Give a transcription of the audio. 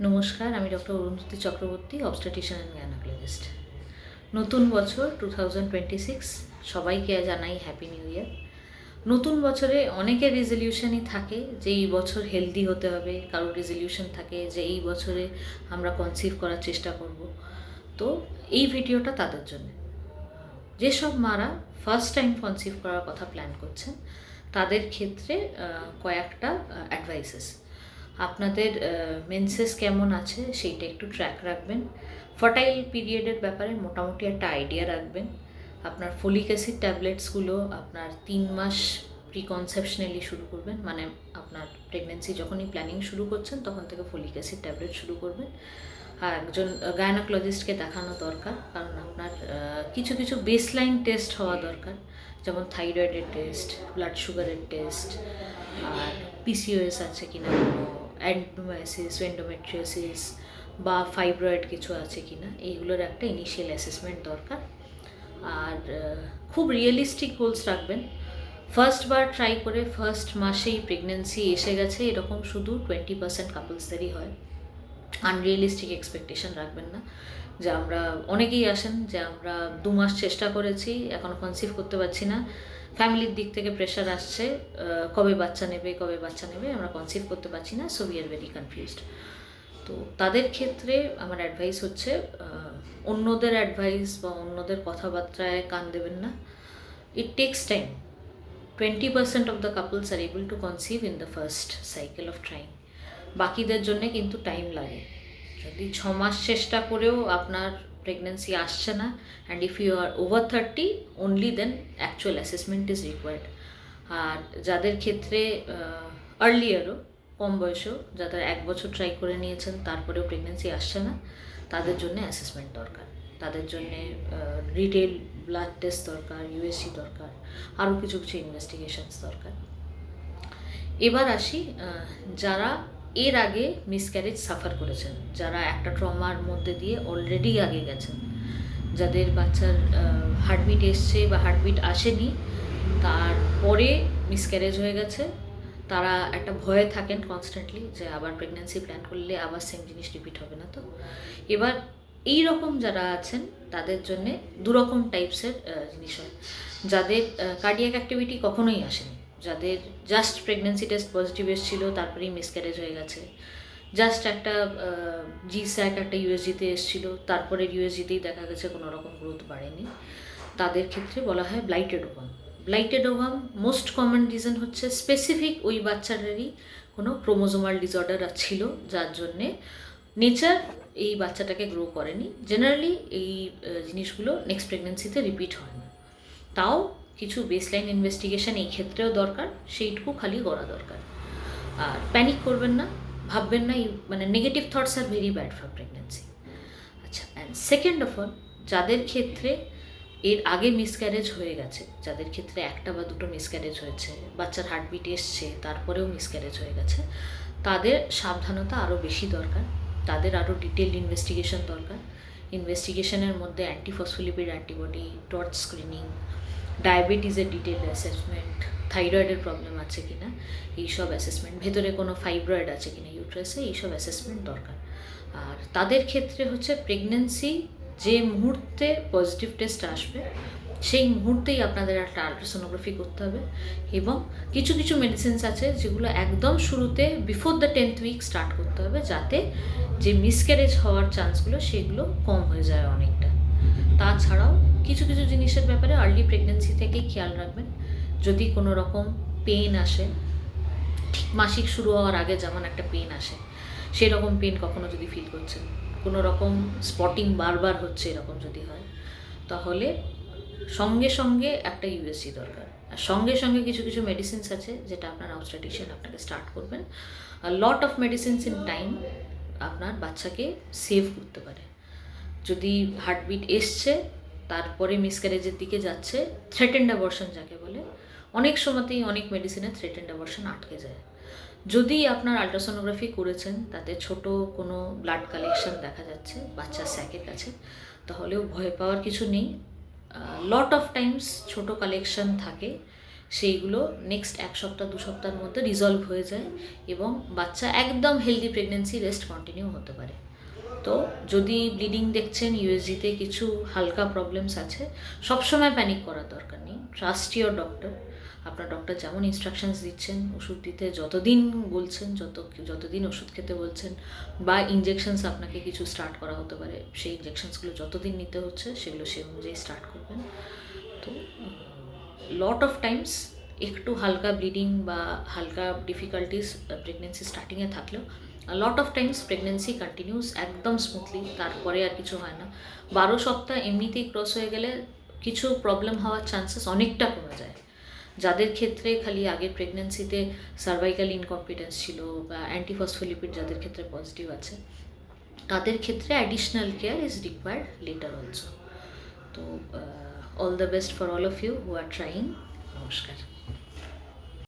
নমস্কার, আমি doctor Arundhati Chakraborty, obstetrician and gynaecologist. নতুন বছর 2026, সবাইকে জানাই হ্যাপি নিউ ইয়ার। নতুন বছরে অনেকের রেজলিউশনই থাকে যে এই বছর হেলদি হতে হবে, কারোর রেজলিউশন থাকে যে এই বছরে আমরা কনসিভ করার চেষ্টা করব। তো এই ভিডিওটা তাদের জন্য, যেসব মারা ফার্স্ট টাইম কনসিভ করার কথা প্ল্যান করছেন তাদের ক্ষেত্রে কয়েকটা অ্যাডভাইসেস। আপনাদের মেন্সেস কেমন আছে সেইটা একটু ট্র্যাক রাখবেন। ফার্টাইল পিরিয়ডের ব্যাপারে মোটামুটি একটা আইডিয়া রাখবেন। আপনার ফোলিক অ্যাসিড ট্যাবলেটসগুলো আপনার 3 মাস প্রিকনসেপশনালি শুরু করবেন, মানে আপনার প্রেগনেন্সি যখনই প্ল্যানিং শুরু করছেন তখন থেকে ফোলিক অ্যাসিড ট্যাবলেট শুরু করবেন। আর একজন গাইনোকোলজিস্টকে দেখানো দরকার, কারণ আপনার কিছু কিছু বেসলাইন টেস্ট হওয়া দরকার, যেমন থাইরয়েডের টেস্ট, ব্লাড সুগারের টেস্ট, আর পিসিওএস আছে কিনা, কোনো অ্যান্ডোমায়োসিস, এন্ডোমেট্রিওসিস বা ফাইব্রয়েড কিছু আছে কিনা, এইগুলোর একটা ইনিশিয়াল অ্যাসেসমেন্ট দরকার। আর খুব রিয়েলিস্টিক গোলস রাখবেন। ফার্স্ট বার ট্রাই করে ফার্স্ট মাসেই প্রেগনেন্সি এসে গেছে এরকম শুধু 20% কাপলসদেরই হয়। আনরিয়েলিস্টিক এক্সপেকটেশন রাখবেন না যে আমরা, অনেকেই আসেন যে আমরা 2 মাস চেষ্টা করেছি এখনও কনসিভ করতে পারছি না, ফ্যামিলির দিক থেকে প্রেশার আসছে কবে বাচ্চা নেবে, আমরা কনসিভ করতে পারছি না, so we are very confused. তো তাদের ক্ষেত্রে আমার অ্যাডভাইস হচ্ছে অন্যদের অ্যাডভাইস বা অন্যদের কথাবার্তায় কান দেবেন না। It takes time. 20% of the couples R able to conceive in the first cycle of trying. বাকিদের জন্যে কিন্তু টাইম লাগে। যদি 6 মাস চেষ্টা করেও আপনার প্রেগনেন্সি আসছে না, and if you are over 30 only then actual assessment is required. আর যাদের ক্ষেত্রে আর্লিয়ারও, কম বয়সেও, যাদের 1 বছর ট্রাই করে নিয়েছেন তারপরেও প্রেগনেন্সি আসছে না, তাদের জন্য অ্যাসেসমেন্ট দরকার, তাদের জন্যে রিটেল ব্লাড টেস্ট দরকার, ইউএসজি দরকার, আরও কিছু কিছু ইনভেস্টিগেশনস দরকার। এবার আসি যারা এর আগে মিসক্যারেজ সাফার করেছেন, যারা একটা ট্রমার মধ্যে দিয়ে অলরেডি আগে গেছেন, যাদের বাচ্চার হার্টবিট এসছে বা হার্টবিট আসেনি, তারপরে মিসক্যারেজ হয়ে গেছে, তারা একটা ভয়ে থাকেন কনস্ট্যান্টলি যে আবার প্রেগনেন্সি প্ল্যান করলে আবার সেম জিনিস রিপিট হবে না। তো এবার এই রকম যারা আছেন তাদের জন্যে দুরকম টাইপসের জিনিস হয়। যাদের কার্ডিয়াক অ্যাক্টিভিটি কখনোই আসেনি, যাদের জাস্ট প্রেগনেন্সি টেস্ট পজিটিভ এসেছিলো তারপরেই মিসক্যারেজ হয়ে গেছে, জাস্ট একটা জিস্যাক একটা ইউএসজিতে এসেছিলো, তারপরে ইউএসজিতেই দেখা গেছে কোনো রকম গ্রোথ বাড়েনি, তাদের ক্ষেত্রে বলা হয় blighted ovum. Blighted ovum most common reason হচ্ছে স্পেসিফিক ওই বাচ্চাটারই কোনো ক্রোমোজোমাল ডিসঅর্ডার ছিল, যার জন্যে নেচার এই বাচ্চাটাকে গ্রো করেনি। জেনারেলি এই জিনিসগুলো নেক্সট প্রেগনেন্সিতে রিপিট হয় না। তাও কিছু বেসলাইন ইনভেস্টিগেশন এই ক্ষেত্রেও দরকার, সেইটুকু খালি করা দরকার। আর প্যানিক করবেন না, ভাববেন না, মানে negative thoughts are very bad for pregnancy. আচ্ছা, অ্যান্ড সেকেন্ড অফ অল, যাদের ক্ষেত্রে এর আগে মিসক্যারেজ হয়ে গেছে, যাদের ক্ষেত্রে একটা বা দুটো মিসক্যারেজ হয়েছে, বাচ্চার হার্টবিট এসছে তারপরেও মিসক্যারেজ হয়ে গেছে, তাদের সাবধানতা আরও বেশি দরকার, তাদের আরও ডিটেলড ইনভেস্টিগেশন দরকার। ইনভেস্টিগেশনের মধ্যে অ্যান্টিফসফোলিপিড অ্যান্টিবডি, টর্চ স্ক্রিনিং, ডায়াবেটিসের ডিটেল অ্যাসেসমেন্ট, থাইরয়েডের প্রবলেম আছে কি না এইসব অ্যাসেসমেন্ট, ভেতরে কোনো ফাইব্রয়েড আছে কি না ইউট্রাসে, এইসব অ্যাসেসমেন্ট দরকার। আর তাদের ক্ষেত্রে হচ্ছে প্রেগনেন্সি যে মুহূর্তে পজিটিভ টেস্ট আসবে সেই মুহূর্তেই আপনাদের একটা আলট্রাসোনোগ্রাফি করতে হবে, এবং কিছু কিছু মেডিসিনস আছে যেগুলো একদম শুরুতে before the 10th week start করতে হবে, যাতে যে মিসক্যারেজ হওয়ার চান্সগুলো সেগুলো কম হয়ে যায় অনেকটা। তাছাড়াও কিছু কিছু জিনিসের ব্যাপারে আর্লি প্রেগনেন্সি থেকেই খেয়াল রাখবেন। যদি কোনো রকম পেন আসে, ঠিক মাসিক শুরু হওয়ার আগে যেমন একটা পেন আসে, সেরকম পেন কখনো যদি ফিল করছেন, কোনো রকম স্পটিং বারবার হচ্ছে, এরকম যদি হয়, তাহলে সঙ্গে সঙ্গে একটা ইউএসজি দরকার। আর সঙ্গে সঙ্গে কিছু কিছু মেডিসিনস আছে যেটা আপনার অবস্টেট্রিশিয়ান আপনাকে স্টার্ট করবেন। আর lot of medicines in time আপনার বাচ্চাকে সেভ করতে পারে। যদি হার্টবিট এসছে তারপরে মিসক্যারেজের দিকে যাচ্ছে, থ্রেটেন্ড অ্যাবর্শন যাকে বলে, অনেক সময়তেই অনেক মেডিসিনে থ্রেটেন্ড অ্যাবর্শন আটকে যায়। যদি আপনার আলট্রাসোনোগ্রাফি করেছেন, তাতে ছোট কোনো ব্লাড কালেকশন দেখা যাচ্ছে বাচ্চার স্যাকের কাছে, তাহলেও ভয় পাওয়ার কিছু নেই। লট অফ টাইমস ছোট কালেকশন থাকে, সেইগুলো নেক্সট 1-2 সপ্তাহের মধ্যে রিজলভ হয়ে যায় এবং বাচ্চা একদম হেলদি প্রেগনেন্সি রেস্ট কন্টিনিউ হতে পারে। তো যদি ব্লিডিং দেখছেন, ইউএসজিতে কিছু হালকা প্রবলেমস আছে, সবসময় প্যানিক করার দরকার নেই। Trust your doctor. আপনার ডক্টর যেমন ইনস্ট্রাকশনস দিচ্ছেন, ওষুধ দিতে যতদিন বলছেন, যতদিন ওষুধ খেতে বলছেন, বা ইনজেকশনস আপনাকে কিছু স্টার্ট করা হতে পারে, সেই ইনজেকশনসগুলো যতদিন নিতে হচ্ছে সেগুলো সেই অনুযায়ী স্টার্ট করবেন। তো লট অফ টাইমস একটু হালকা ব্লিডিং বা হালকা ডিফিকাল্টিস প্রেগনেন্সি স্টার্টিংয়ে থাকলেও lot of Times pregnancy continuous একদম স্মুথলি, তারপরে আর কিছু হয় না। 12 সপ্তাহ এমনিতেই ক্রস হয়ে গেলে কিছু প্রবলেম হওয়ার চান্সেস অনেকটা কমে যায়। যাদের ক্ষেত্রে খালি আগের প্রেগনেন্সিতে সার্ভাইকাল ইনকম্পিটেন্স ছিল বা অ্যান্টিফসফোলিপিড যাদের ক্ষেত্রে পজিটিভ আছে, তাদের ক্ষেত্রে additional care is required later also. তো all the best for all of you who are trying. নমস্কার।